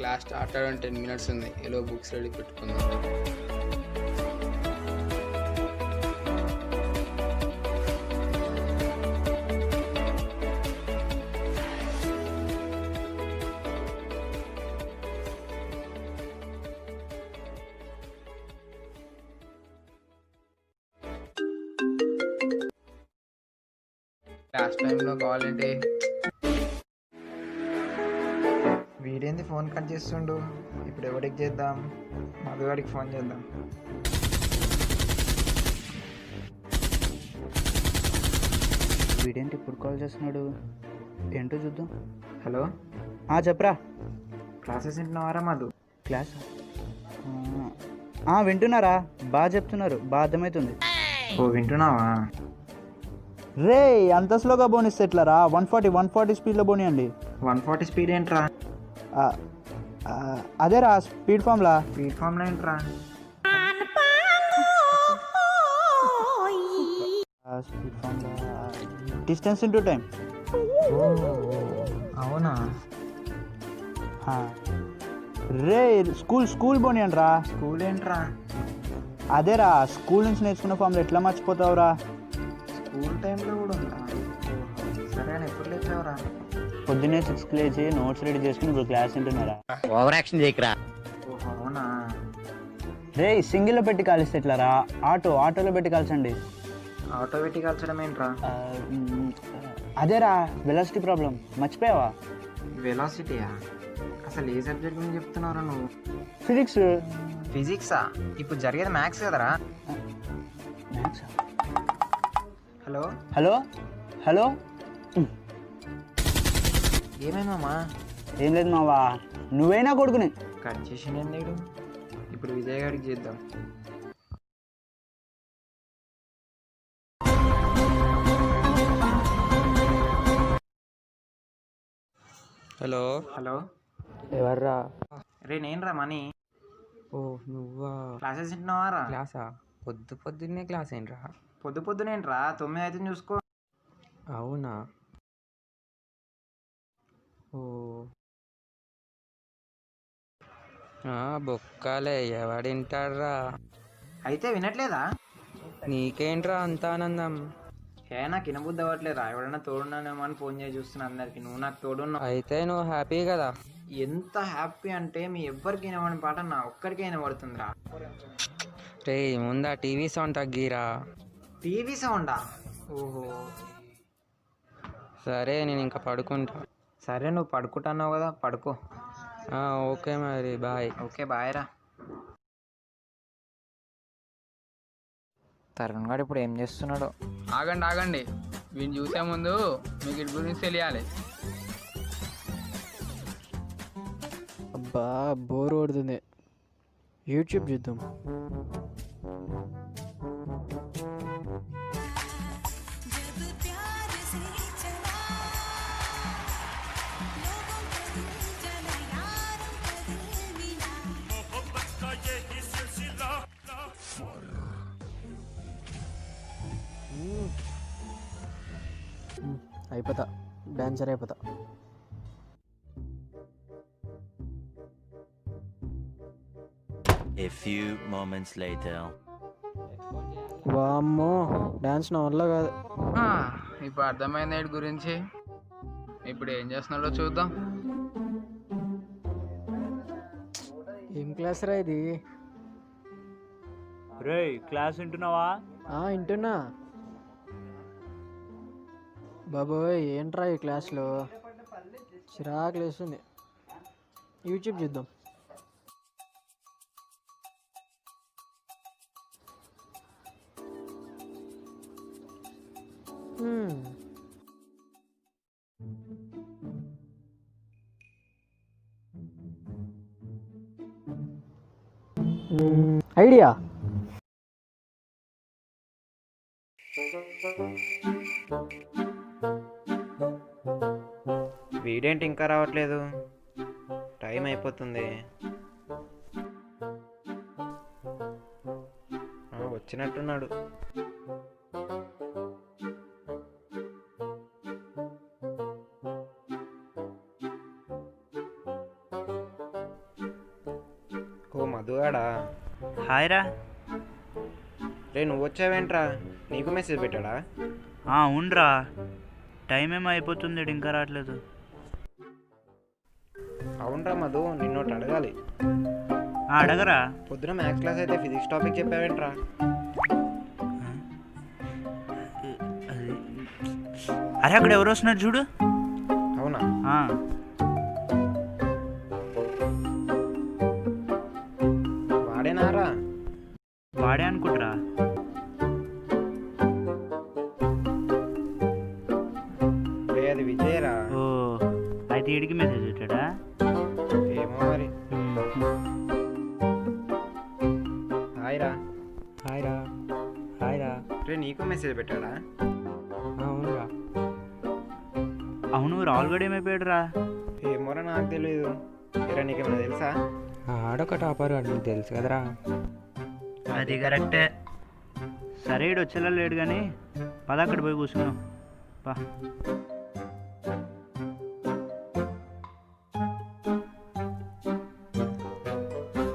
Class start అవ్వడం 10 minutes ఉంది. ఏలో బుక్స్ రెడీ పెట్టుకుందాం. క్లాస్ టైంలో కావాలంటే వీడేంది ఫోన్ కట్ చేస్తుండు. ఇప్పుడు ఎవరికి చేద్దాం? మధుగాడికి ఫోన్ చేద్దాం. వీడేంటి ఇప్పుడు కాల్ చేస్తున్నాడు? ఏంటో చూద్దాం. హలో, చెప్పరా. క్లాసెస్ వింటున్నావారా మధు? క్లాస్ వింటున్నారా? బాగా చెప్తున్నారు, బాగా అర్థమవుతుంది. ఓ వింటున్నావా? రే అంత స్లోగా బోనిస్తే ఎట్లారా? 140 స్పీడ్లో బోనియండి. 140 స్పీడ్ ఏంట్రా? అదేరా స్పీడ్ ఫామ్లా. స్పీడ్ ఫామ్లో ఏంట్రా? Speed ఫామ్లా distance into time. అవునా? రే స్కూల్ బోనియండి రా. స్కూల్ ఏంట్రా? అదేరా స్కూల్ నుంచి నేర్చుకున్న ఫామ్లో ఎట్లా మర్చిపోతావురా? స్కూల్ టైంలో కూడా ఉందా? సరే అని ఎప్పుడు లేచావురా? పొద్దున్నే 6కి లేచి నోట్స్ రెడీ చేసుకుని ఇప్పుడు క్లాస్ వింటున్నారా? ఓవర్ యాక్షన్ చేయకరా. ఓహో అవునా? రే సింగిల్లో పెట్టి కాలిస్తే ఎట్లారా? ఆటోలో పెట్టి కాల్చండి. ఆటో పెట్టి కాల్చడం ఏంట్రా? అదేరా వెలాసిటీ ప్రాబ్లం, మర్చిపోయావా? వెలాసిటీయా? అసలు ఏ సబ్జెక్ట్ గురించి చెప్తున్నారా నువ్వు? ఫిజిక్స్. ఫిజిక్సా? ఇప్పుడు జరిగేది మ్యాథ్స్ కదరా? మ్యాథ్స్. హలో హలో హలో ఏమైందమ్మా? ఏం లేదు మావా, నువ్వైనా కొడుకుని కట్ చేసిన లేడు. ఇప్పుడు విజయ్ గారికి చేద్దాం. హలో హలో, ఎవర్రా? రే నేనురా మనీ. ఓ నువ్వా? క్లాసెస్ వింటున్నావారా? క్లాసా? పొద్దున్నే క్లాస్ ఏంట్రా? పొద్దునేంట్రా? 9 అయితే చూసుకో. అవునా? ఓ బొక్కాలే, ఎవడింటాడ్రా? అయితే వినట్లేదా? నీకేంట్రా అంత ఆనందం? నాకు వినబుద్ధి అవ్వట్లేదా? ఎవడన్నా తోడున్నానేమో అని ఫోన్ చేసి చూస్తున్నా అందరికి. నువ్వు నాకు తోడున్నావు. అయితే నువ్వు హ్యాపీ కదా? ఎంత హ్యాపీ అంటే మీ ఎవ్వరికి వినబడిన పాట నా ఒక్కడికే వినబడుతుందిరా. రే ముందా టీవీ సౌండ్ తగ్గిరా. టీవీ సౌండా? ఓహో సరే నేను ఇంకా పడుకుంటా. సరే నువ్వు పడుకుంటున్నావు కదా, పడుకో. ఓకే మరి బాయ్. ఓకే బాయ్ రా. తరుణ్ గారు ఇప్పుడు ఏం చేస్తున్నాడు? ఆగండి, వీడిని చూసే ముందు మీకు ఇటు గురించి తెలియాలి. అబ్బా బోర్ కొడుతుంది, యూట్యూబ్ చూద్దాం. అయిపోతా, డాన్సర్ అయిపోతా. A few moments later. వామ్మో, డాన్స్ నా వల్ల కాదు. ఇప్పుడు అర్థమైంది వీడి గురించి. ఇప్పుడు ఏం చేస్తున్నాడో చూద్దాం. ఏం క్లాస్ రా ఇది? రే క్లాస్ వింటున్నావా? వింటున్నా. బాబోయ్ ఏంట్రా ఈ క్లాస్లో, చిరాకు లేస్తుంది. యూట్యూబ్ చూద్దాం. ఐడియా. వీడేంటి ఇంకా రావట్లేదు? టైం అయిపోతుంది. వచ్చినట్టున్నాడు. మధుగాడా హాయ్ రా. రే నువ్వు వచ్చావేంట్రా? నీకు మెసేజ్ పెట్టాడా? అవునరా, టైం ఏమో అయిపోతుంది, ఇంకా రావట్లేదు. అవునరా మధు, నిన్నోటి అడగాలి. అడగరా. పొద్దున మ్యాథ్స్ క్లాస్ అయితే ఫిజిక్స్ టాపిక్ చెప్పావేంట్రా? అరే అక్కడ ఎవరు వస్తున్నారు చూడు. అవునా? వాడేనారా? వాడే అనుకుంటారా. రే అది విజయరా. ఓ అయితే ఈడికి మెసేజ్ పెట్టాడా? ఏమో మరి. హాయ్ రా. హాయ్ రా. హాయ్ రా. రే నీకు మెసేజ్ పెట్టాడా? అవునురా. అవును, రాహుల్ గడ్ ఏమైపోయాడు రా? ఏమోరా నాకు తెలియదు. ఎరా నీకేమైనా తెలుసా? ఆడొక టాపర్ వాడు, నీకు తెలుసు కదరా. అది కరెక్టే. సరే ఈడు వచ్చేలా లేడు కానీ పద అక్కడ పోయి కూర్చున్నాం. పా.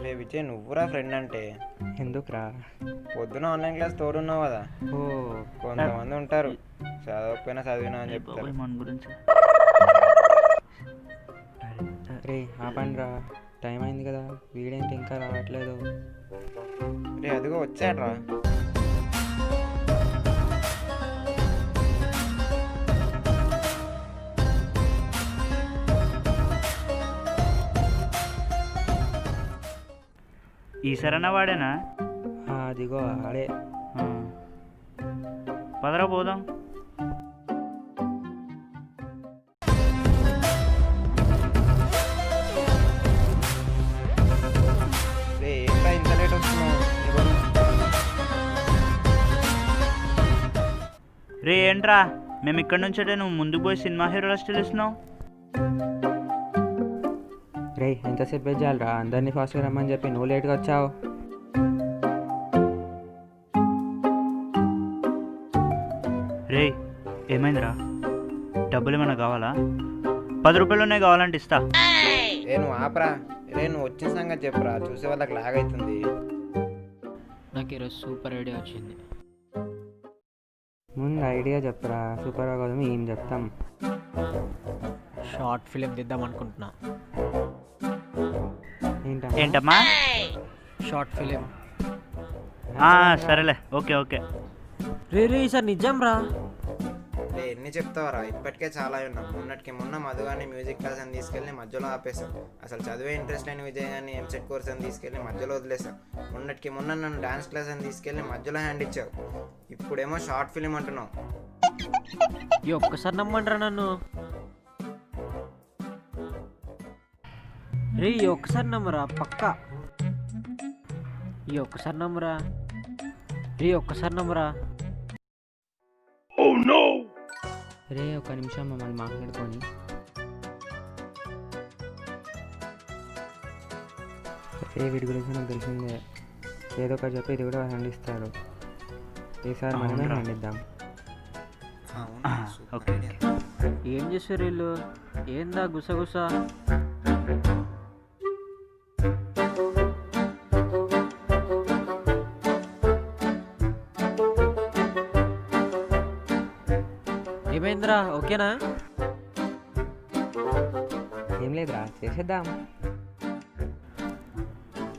లే విజయ్, నువ్వురా ఫ్రెండ్ అంటే. ఎందుకురా? పొద్దున ఆన్లైన్ క్లాస్ తోడున్నావు కదా. ఓ కొంతమంది ఉంటారు చదవకపోయినా చదివినా అని చెప్తారు. మన గురించి రే ఆపండిరా, టైం అయింది కదా. వీడేంటి ఇంకా రావట్లేదు? రే అదిగో వచ్చాడ్రా. ఈసారన్నా వాడేనా? అదిగో ఆడే. పదరా పోదాం. రే ఏంట్రా ఇంత లేట్ వస్తున్నావు? రే ఏంట్రా, మేము ఇక్కడ నుంచి అంటే నువ్వు ముందుకు పోయి సినిమా హీరోల స్టిల్ ఇస్తున్నావు. రే ఎంతసేపు వెయిట్ చేయాలిరా? అందరినీ ఫాస్ట్గా రమ్మని చెప్పి నువ్వు లేట్గా వచ్చావు. రే ఏమైందిరా? డబ్బులు ఏమైనా కావాలా? 10 రూపాయలునే కావాలంటే ఇస్తా. ఏ నువ్వు ఆపరా. రే నువ్వు వచ్చిన సంగతి చెప్పురా, చూసే వాళ్ళకి లాగ్ అవుతుంది. నాకు ఈరోజు సూపర్ ఐడియా వచ్చింది. ముందు ఐడియా చెప్పురా, సూపర్గా కదా ఏం చెప్తాం. షార్ట్ ఫిలిం తీద్దాం అనుకుంటున్నా. ఏంటమ్మా? Short film. సరేలే, ఓకే ఓకే. రే సార్ నిజం రా. రే ఎన్ని చెప్తావరా, ఇప్పటికే చాలా ఉన్నాం. మొన్న మధుగాని మ్యూజిక్ క్లాస్ అని తీసుకెళ్ళి మధ్యలో ఆపేశాం. అసలు చదివే ఇంట్రెస్ట్ లేని విజయ్ గారిని ఎంసెట్ కోర్స్ అని తీసుకెళ్ళి మధ్యలో వదిలేసాం. మొన్న నన్ను డాన్స్ క్లాస్ అని తీసుకెళ్ళి మధ్యలో హ్యాండ్ ఇచ్చావు. ఇప్పుడేమో షార్ట్ ఫిలిం అంటున్నావు. ఈ ఒక్కసారి నమ్మంటారా నన్ను? రే ఈ ఒక్కసారి నమ్మరా, పక్కా. ఈ ఒక్కసారి నమ్మరా. రే ఒక్కసారి నమ్మరా. రే ఒక నిమిషం మమ్మల్ని మాట్లాడుకొని. రే వీడి గురించి నాకు తెలిసిందే, ఏదో ఒకటి చెప్పి ఇది కూడా హ్యాండ్ ఇస్తారు. ఈసారి మనమే హ్యాండ్ ఇద్దాం. ఓకే. ఏం చేస్తారు వీళ్ళు? ఏందా గుసగుస? ఏమైందిరా, ఓకేనా? ఏం లేదురా, చేసేద్దాం.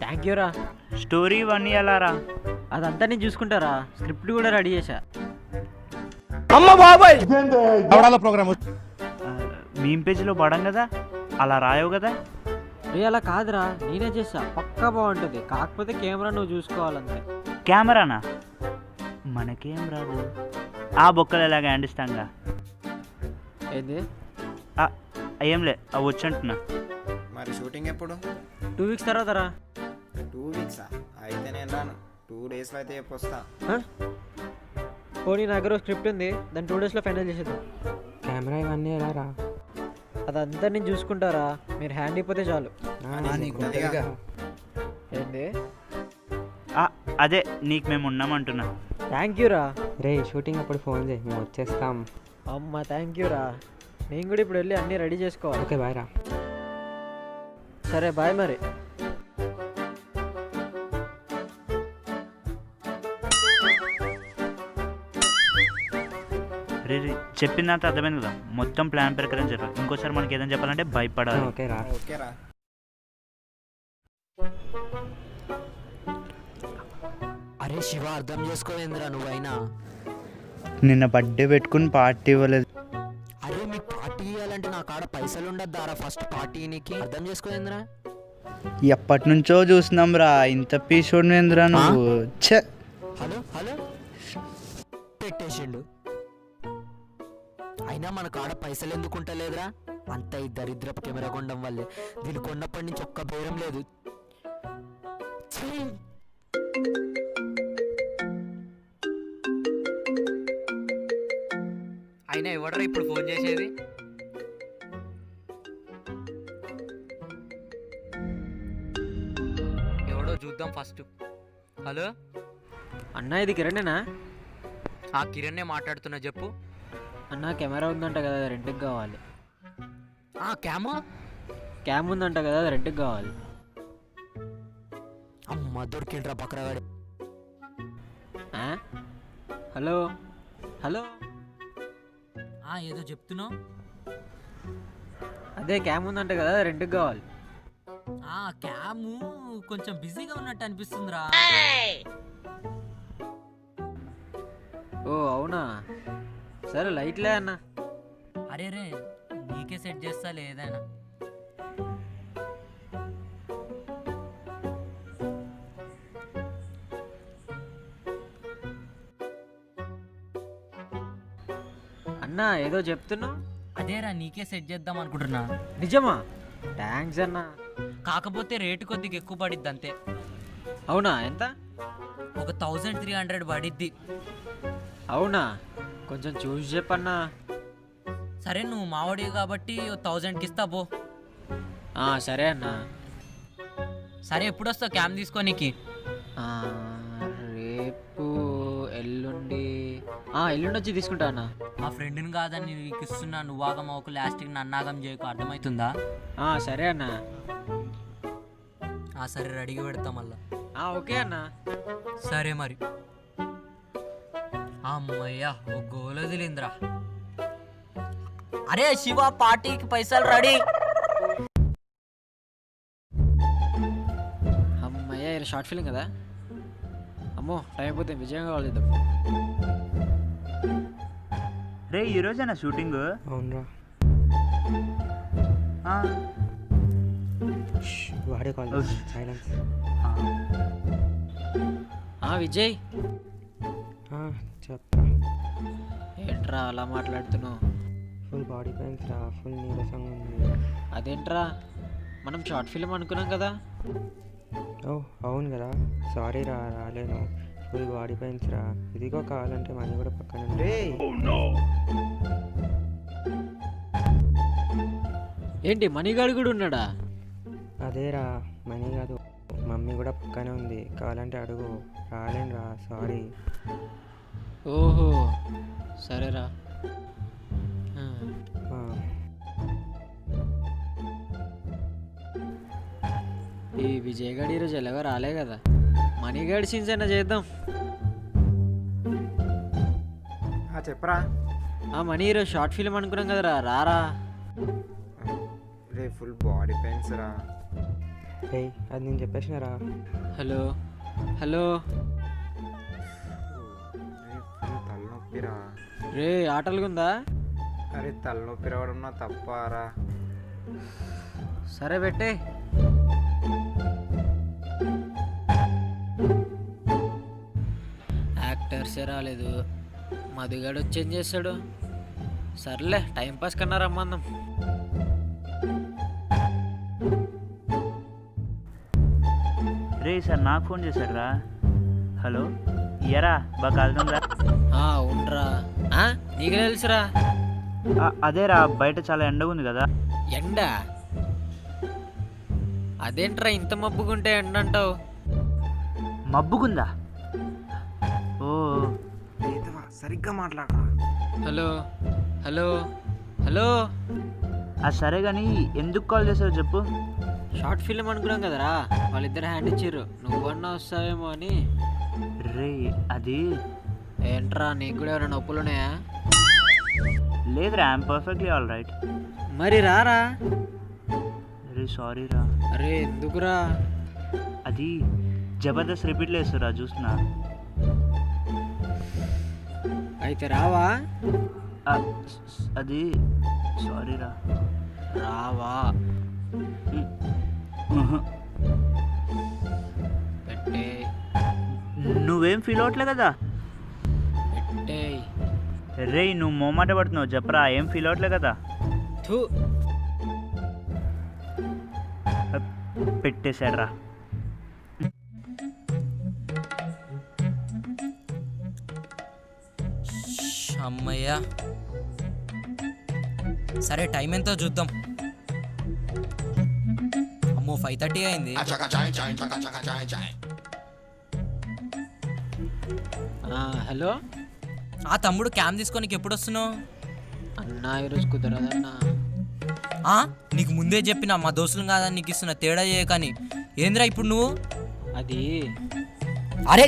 థ్యాంక్ యూ రా. స్టోరీ 1 ఎలా రా? అదంతా నేను చూసుకుంటారా, స్క్రిప్ట్ కూడా రెడీ చేశా. మీమ్ పేజీలో పడం కదా, అలా రాయవు కదా? రే అలా కాదురా, నేనే చేసా, పక్కా బాగుంటుంది. కాకపోతే కెమెరా నువ్వు చూసుకోవాలంతే. కెమెరానా? మనకేం రాదు. ఆ బొక్కలు ఎలాగ హ్యాండ్ ఇస్తాంగా. ఏంది? ఏంలే, అవి వచ్చంటున్నా. మరి షూటింగ్ ఎప్పుడు? 2 వీక్స్ తర్వాత రా. 2 వీక్సా? అయితే నేను రాను. 2 డేస్లో అయితే చెప్పు వస్తా. పోనీ నా దగ్గర స్క్రిప్ట్ ఉంది, దాన్ని 2 డేస్లో ఫైనల్ చేసేద్దాం. కెమెరా ఇవన్నీ ఎలా రా? అదంతా నేను చూసుకుంటారా, మీరు హ్యాండ్ అయిపోతే చాలు. ఏంది? అదే నీకు మేము ఉన్నామంటున్నా. థ్యాంక్ యూ రా. రే షూటింగ్ అప్పుడు ఫోన్ చేయి, మేము వచ్చేస్తాం. అమ్మ థ్యాంక్ యూ రా. నేను కూడా ఇప్పుడు వెళ్ళి అన్నీ రెడీ చేసుకోవాలి. ఓకే బాయ్ రా. సరే బాయ్ మరి. రే రే చెప్పినంత అర్థమైంది కదా, మొత్తం ప్లాన్ ప్రకారం జరగాలి. ఇంకోసారి మనకి ఏదైనా చెప్పాలంటే భయపడాలి. ఓకే రా. ఓకేరా. అరే శివ, అర్థం చేసుకోవేంద్రా నువ్వైనా. నిన్న బర్త్డే పెట్టుకుని పార్టీ ఇవ్వలేదు. అరే మీకు పార్టీ ఇవ్వాలంటే నా కాడ పైసలు ఉండద్దారా ఫస్ట్ పార్టీ నీకు. అర్థం చేసుకోవేంద్రా. ఎప్పటి నుంచో చూసినాం రా, ఇంత పీసోడినేంద్రా నువ్వు. ఛే, హలో హలో పెట్టేసిండు. అయినా మన కాడ పైసలు ఎందుకు ఉంటలేదురా? అంత ఈ దరిద్రపు కెమెరా కొనడం వల్లే. దీని కొన్నప్పటి నుంచి ఒక్క బేరం లేదు. ఛీ! అయినా ఎవడరా ఇప్పుడు ఫోన్ చేసేది? ఎవడో చూద్దాం ఫస్ట్. హలో అన్నా ఇది కిరణేనా? ఆ కిరణ్నే మాట్లాడుతున్నా, చెప్పు. అన్నా కెమెరా ఉందంట కదా, రెంట్కి కావాలి. ఆ క్యామ్ ఉందంట కదా, రెంట్కి కావాలి. అమ్మ దొరికిండ్రా బక్రగాడు. ఆ? హలో హలో ఏదో చెప్తున్నావు. అదే క్యామ్ ఉందంట కదా, రెంట్కి కావాలి. క్యాము కొంచెం బిజీగా ఉన్నట్టు అనిపిస్తుందిరా. ఓ అవునా, సరే లైట్లే అన్న. అరే రే, నీకే సెట్ చేస్తా ఏదైనా. అన్నా ఏదో చెప్తున్నావు. అదేరా, నీకే సెట్ చేద్దాం అనుకుంటున్నా. నిజమా? థ్యాంక్స్ అన్నా. కాకపోతే రేటు కొద్దిగా ఎక్కువ పడిద్ది అంతే. అవునా, ఎంత? ఒక 1300 పడిద్ది. అవునా, కొంచెం చూసి చెప్పన్నా. సరే, నువ్వు మావాడివి కాబట్టి 1000కి ఇస్తా పో. సరే అన్నా. సరే, ఎప్పుడు వస్తావు క్యామ్ తీసుకోనికి? రేపు ఎల్లుండి ఎల్లుండి వచ్చి తీసుకుంటా అన్న. మా ఫ్రెండ్ని కాదని నీకు ఇస్తున్నా, నువ్వాగం ఒక లాస్ట్కి నన్నాగం చేయకు, అర్థమవుతుందా? సరే అన్న. సరే, రెడీగా పెడతా మళ్ళా. ఓకే అన్న. సరే మరి. అమ్మయ్యా, ఓ గోల వదిలిందిరా. అరే శివ, పార్టీకి పైసలు రెడీ. అమ్మయ్య, ఇది షార్ట్ ఫిల్మ్ కదా. అమ్మో, టైం అయిపోతే విజయంగా వాళ్ళిద్దాం. రే ఈరోజేనా షూటింగ్? అవునరా. వాడే కాల్ సైలెన్స్. విజయ్ చెప్పరా. ఏంట్రా అలా మాట్లాడుతున్నావు? ఫుల్ బాడీ పెయిన్స్ రా, ఫుల్ నీరసంగా ఉంది. అదేంట్రా, మనం షార్ట్ ఫిల్మ్ అనుకున్నాం కదా. అవును కదా, సారీ రా, రాలేను. ఫుల్ బాడీ పెయిన్స్ రా. ఇదిగో కావాలంటే మనీ కూడా పక్కన. ఏంటి మనీగాడు కూడా ఉన్నాడా? అదేరా, మనీ కాదు, మమ్మీ కూడా పక్కనే ఉంది. కావాలంటే అడుగు. రాలేను రా, సారీ. ఓహో సరేరా. ఈ విజయ్ గారు ఈరోజు ఎలాగో రాలే కదా, మనీగాడి సీన్స్ అయినా చేద్దాం. చెప్పరా. మనీ ఈరోజు షార్ట్ ఫిల్మ్ అనుకున్నాం కదరా, రారా. రే ఫుల్ బాడీ పెయిన్స్ రా. అది నేను చెప్పేసినారా. Hello hello. ఫుల్ తలనొప్పిరా. రే ఆటలుగుందా? అరే తలనొప్పి రావడం నా తప్పారా. సరే పెట్టే. యాక్టర్సే రాలేదు, మధుగాడు వచ్చి ఏం చేస్తాడు? సర్లే, టైంపాస్ కన్నా రమ్మందాం. రే సార్ నాకు ఫోన్ చేశాడు రా. హలో, ఇయరా బాగా కలుద్దాంరా. అవునరా, నీకు తెలుసురా. అదేరా, బయట చాలా ఎండగా ఉంది కదా. ఎండ? అదేంట్రా ఇంత మబ్బుకుంటే ఎండ అంటావు? మబ్బుకుందా? ఓ సరిగ్గా మాట్లాడరా. Hello hello hello. సరే కానీ ఎందుకు కాల్ చేసావు చెప్పు. షార్ట్ ఫిల్మ్ అనుకున్నాం కదరా, వాళ్ళిద్దరు హ్యాండ్ ఇచ్చిర్రు, నువ్వన్నా వస్తావేమో అని. రే అది ఏంట్రా, నీకు కూడా ఎవరైనా నొప్పులు ఉన్నాయా? లేదురా ఐఎమ్ పర్ఫెక్ట్లీ ఆల్ రైట్. మరి రారా. అరే సారీ రా. అరే ఎందుకురా? అది జబర్దస్త్ రిపీట్లో వేస్తురా చూస్తున్నా. అయితే రావా? అది సారీ రా. రావా? పెట్టే. నువ్వేం ఫీల్ అవట్లే కదా? పెట్టే. రే నువ్వు మొమ్మాట పడుతున్నావు చెప్పరా, ఏం ఫీల్ అవట్లే కదా? థూ. పెట్టేశాడ్రా. అమ్మయ్యా. సరే టైం ఎంతో చూద్దాం. అమ్మో 5:30 అయింది. హలో తమ్ముడు క్యామ్ తీసుకొని ఎప్పుడు వస్తున్నావు? అన్నా ఈరోజు కుదరదన్నా. నీకు ముందే చెప్పిన మా దోస్తులు కాదని నీకు ఇస్తున్న తేడా చేయకని. ఏంద్రా ఇప్పుడు నువ్వు? అది అరే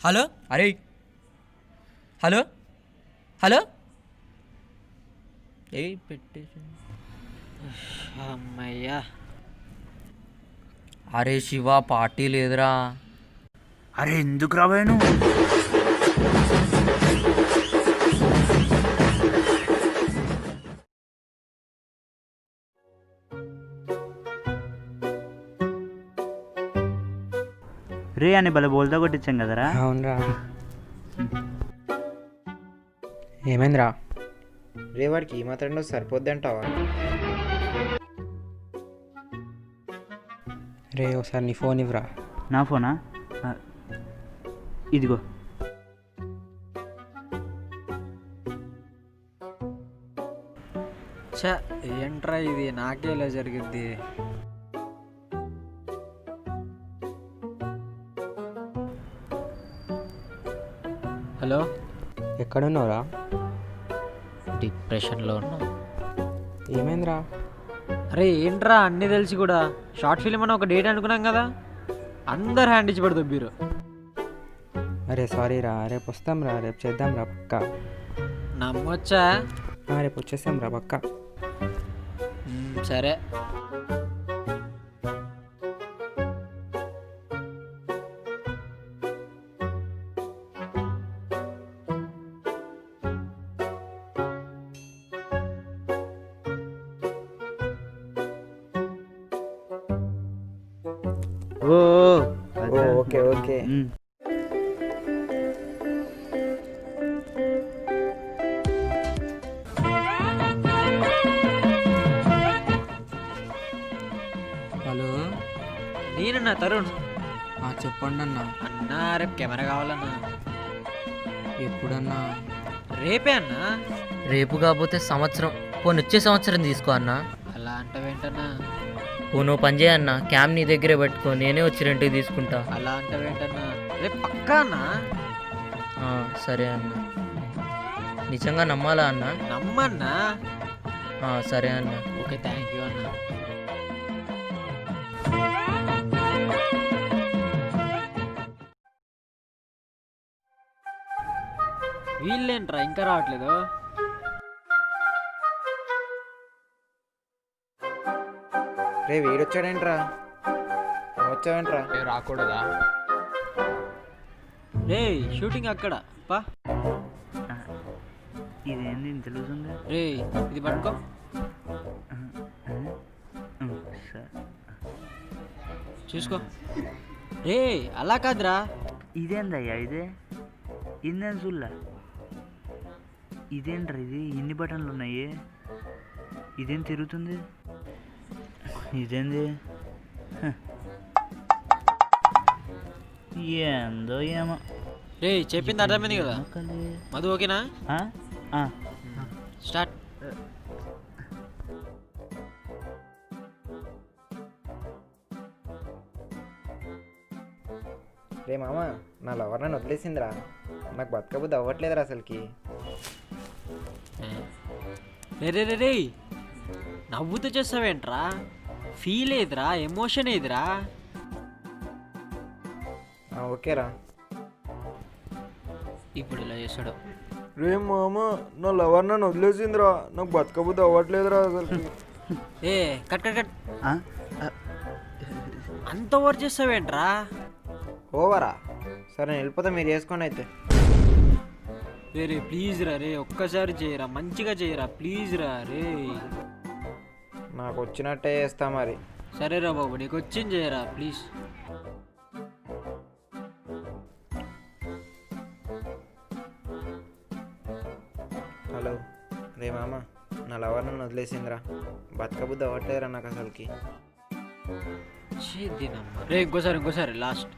హలో. అరే హలో హలో. పెట్టేసి. అమ్మయ్యా. అరే శివ పార్టీ లేదురా. అరే ఎందుకు రావాను? రే అని భలే బోల్తా కొట్టించాం కదరా. అవునరా. ఏమైందిరా? రే వాడికి ఈ మాత్రం సరిపోద్ది అంటావా? రే ఒకసారి నీ ఫోన్ ఇవ్వరా. నా ఫోనా? ఇదిగో. ఛ ఏంట్రా ఇది, నాకే ఇలా జరిగింది. హలో. ఎక్కడున్నావురా? డిప్రెషన్లో ఉన్నా. ఏమైందిరా? అరే ఏంట్రా అన్నీ తెలిసి కూడా షార్ట్ ఫిలిం అని ఒక డేట్ అనుకున్నాం కదా, అందరు హ్యాండ్ ఇచ్చి పడుతుంది మీరు. అరే సారీ రా, రేపు వస్తాం రా, రేపు చేద్దాం రా పక్కా. నమ్మొచ్చా? రేపు వచ్చేస్తాం రా పక్కా. సరే. Okay okay. హలో నేనన్నా తరుణ్. చెప్పండి అన్న. అన్నా రేపు కెమెరా కావాలన్నా. ఎప్పుడన్నా? రేపే అన్నా. రేపు కాకపోతే సంవత్సరం, పోనీ వచ్చే సంవత్సరం తీసుకో అన్న. అలా అంటావేంటన్నా? నువ్వు పని చేయన్న, క్యామ్ నీ దగ్గరే పెట్టుకో, నేనే వచ్చి రెంట్కి తీసుకుంటా. అలా అంటావేంటన్నా? రేపు పక్కా అన్నా. సరే అన్న. నిజంగా నమ్మాలా అన్న? నమ్మన్నా. సరే అన్న. ఓకే థ్యాంక్ యూ అన్నా. వీళ్ళేంట్రా ఇంకా రావట్లేదు? రే వీడొచ్చాడేంట్రా? వచ్చావేంట్రా? రాకూడదా? రే షూటింగ్ అక్కడ పా. ఇదేంది తెలుసుందా? రే ఇది పట్టుకో. చూసుకో. రే అలా కాదురా. ఇదేందయ్యా ఇదే? ఇందేం చూడలే. ఇదేంట్రా ఇది? ఇన్ని బటన్లు ఉన్నాయి, ఇదేం తిరుగుతుంది? ఇదేంది? ఏందో ఏమో. రే చెప్పింది అర్థమైంది కదా మధు? ఓకేనా? స్టార్ట్. రే మామ, నా లవర్ నన్ను వదిలేసిందిరా. నాకు బతకబుద్ధి అవ్వట్లేదురా అసలుకి. రే రే రే రే నవ్వుతూ చేస్తావేంట్రా? ఫీల్ ఏదిరా, ఎమోషన్ ఏదిరా? ఓకేరా. ఇప్పుడు ఇలా చేస్తాడు. రే మామ, నా లవర్ నన్ను వదిలేసిందిరా. నాకు బతకబుద్ధి అవ్వట్లేదురా అసలుకి. ఏ కట్ కట్ కట్, అంత ఓవర్ చేస్తావేంట్రా? ఓవరా? సరే నేను వెళ్ళిపోతా, మీరు చేసుకోండి అయితే. రే ప్లీజ్ రా రే, ఒక్కసారి చేయరా, మంచిగా చేయరా ప్లీజ్ రా రే. నాకు వచ్చినట్టే చేస్తా మరి. సరేరా బాబు, నీకు వచ్చింది చేయరా ప్లీజ్. హలో. రే మామ, నా లవర్ నన్ను వదిలేసిందిరా. బతకబుద్ధి అవ్వట్లేదురా నాకు అసలుకి. రే ఇంకోసారి లాస్ట్.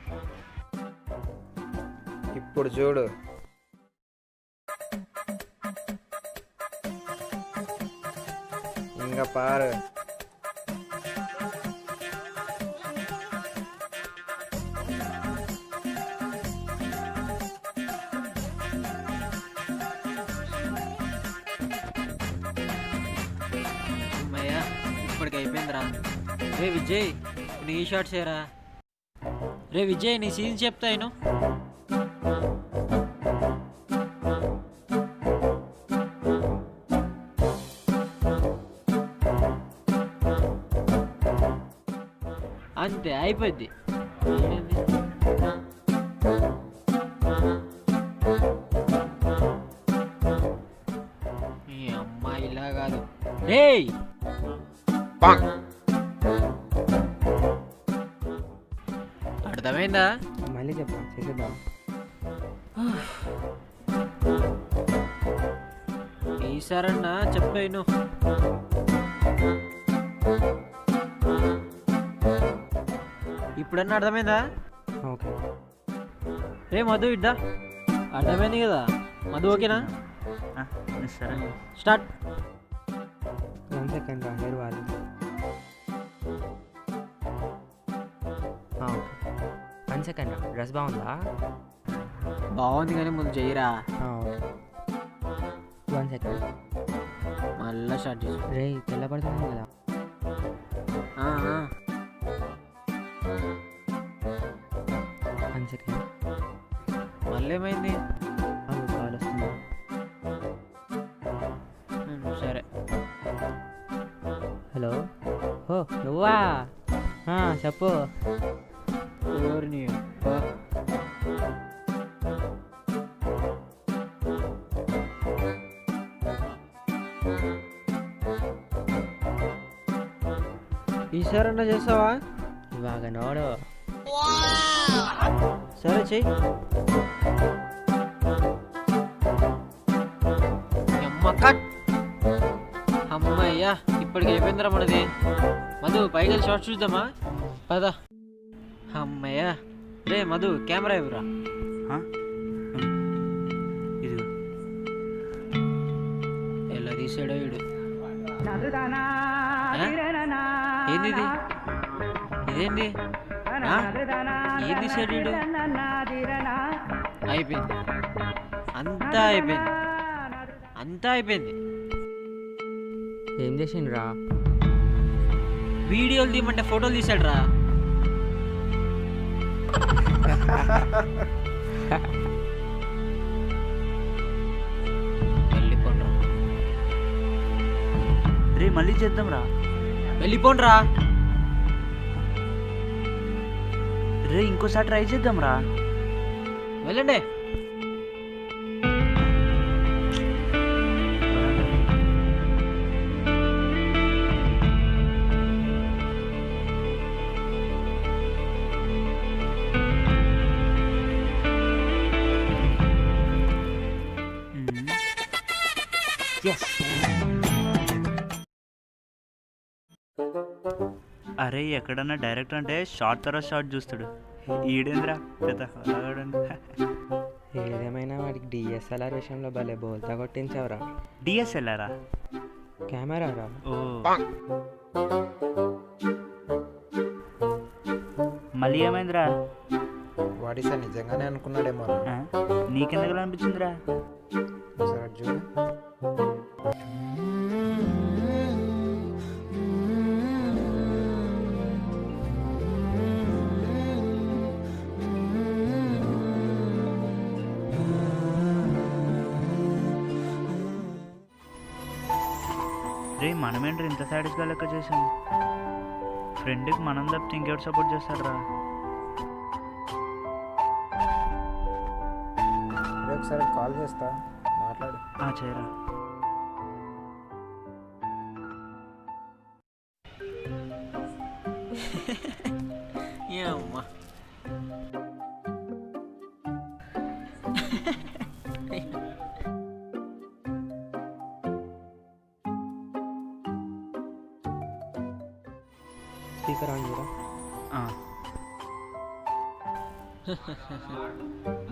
ఇప్పుడు చూడు. ఇంకా పారు. అమ్మయ్యా, ఇప్పటికి అయిపోయిందిరా. రే విజయ్, నీ షార్ట్స్ ఏరా. రే విజయ్, నీ సీన్ చెప్తా నేను. అంతే అయిపోద్ది. ఈ అమ్మాయి ఇలా కాదు. రేయ్ అర్థమైందా? మళ్ళీ చెప్పా, చేసేద్దాం. ఈసారన్నా చెప్పాను. ఇప్పుడన్నా అర్థమైందా? ఓకే. రే మధు, ఇడ్డా అర్థమైంది కదా? మధు ఓకేనా? సరే. స్టార్ట్. 1 సెకండ్ రా, హెయిర్ వాళ్ళు. ఓకే. 1 సెకండ్ రా, డ్రెస్ బాగుందా? బాగుంది కానీ ముందు చెయ్యరా. ఓకే. 1 సెకండ్. మళ్ళా స్టార్ట్ చేసి. రే తెల్లబడుతుంది కదా. సెకండ్. మళ్ళీ ఏమైంది? కాల్ వస్తుంది. సరే. హలో. ఓ నువ్వా? చెప్పు. ఎవరిని? ఈసారన్నా చేస్తావా? ఇవాగ నోడు. సరే చెయ్యి. అమ్మయ్యా, ఇప్పటికి అయిపోయిందిరా మనది. మధు పైగా షార్ట్ చూద్దామా? పదా. అమ్మయ్యా. రే మధు, కెమెరా ఇవ్వరా. ఇదిగో. ఎలా తీసాడో వీడు. ఏంది ఇది? ఇదేంది? ఏం తీసాడు వీడు? అయిపోయింది, అంతా అయిపోయింది, అంతా అయిపోయింది. ఏం చేసిండ్రా? వీడియోలు తీయమంటే ఫోటోలు తీసాడు రా. వెళ్ళిపోండ్రా. రే మళ్ళీ చేద్దాం రా. వెళ్ళిపోండ్రా. రే ఇంకోసారి ట్రై చేద్దాం రా. వెళ్ళండి. అరే ఎక్కడన్నా డైరెక్టర్ అంటే షార్ట్ తర్వాత షార్ట్ చూస్తాడు. ఈడేంద్రా పెద్ద ఏదేమైనా వాడికి డిఎస్ఎల్ఆర్ విషయంలో భలే బోల్తా కొట్టించావురా. డిఎస్ఎల్ఆరా? కెమెరా రా. ఓ మళ్ళీ ఏమైందిరా? వాడి సార్ నిజంగానే అనుకున్నాడేమో రా. నీకెందుకు అనిపించిందిరా? ఒకసారి అటు చూడు. రే మనమేంటి ఇంత సాటిస్గా లెక్క చేసాం? ఫ్రెండ్కి మనం తప్పితే ఇంకెవరు సపోర్ట్ చేస్తారా? ఒకసారి కాల్ చేస్తా, మాట్లాడు. చేయరా. అమ్మా స్పీకర్ ఆన్ చేయరా.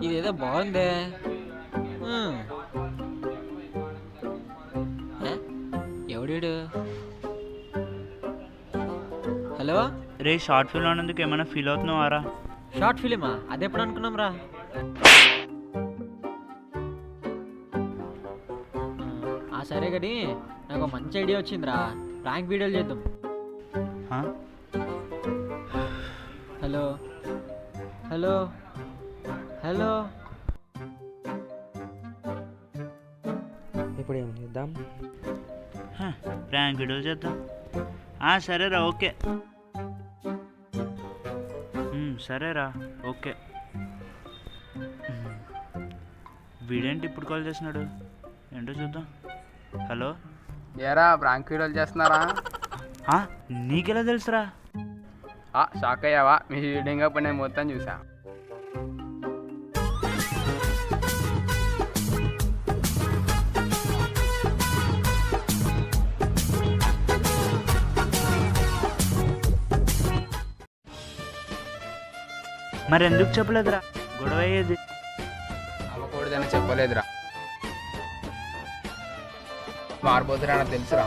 ఇదేదో బాగుందే. ఎవడీడు? హలో, రే షార్ట్ ఫిల్మ్ అన్నందుకు ఏమైనా ఫీల్ అవుతున్నావారా? షార్ట్ ఫిలిమా? అదెప్పుడు అనుకున్నాం రా. సరే కానీ నాకు మంచి ఐడియా వచ్చిందిరా. ప్రాంక్ వీడియోలు చేద్దాం. హలో హలో హలో, ఇప్పుడు ఏం చేద్దాం? ప్రాంక్ వీడియోలు చేద్దాం. సరేరా, ఓకే. సరేరా, ఓకే. వీడేంటి ఇప్పుడు కాల్ చేస్తున్నాడు? ఏంటో చూద్దాం. హలో, ఏరా ప్రాంక్ వీడియోలు చేస్తున్నారా? నీకెలా తెలుసురా? షాక్ అయ్యావా? మీ వీడియో అప్పుడు నేను మొత్తం చూసా. మరి ఎందుకు చెప్పలేదురా? గొడవ అయ్యేది. అమ్మకూడదని చెప్పలేదురా. మారిపోతురా నాకు తెలుసురా.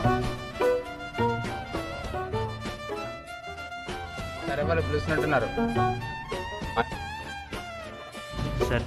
సరే వాళ్ళు పిలుస్తున్నట్టున్నారు. సరే.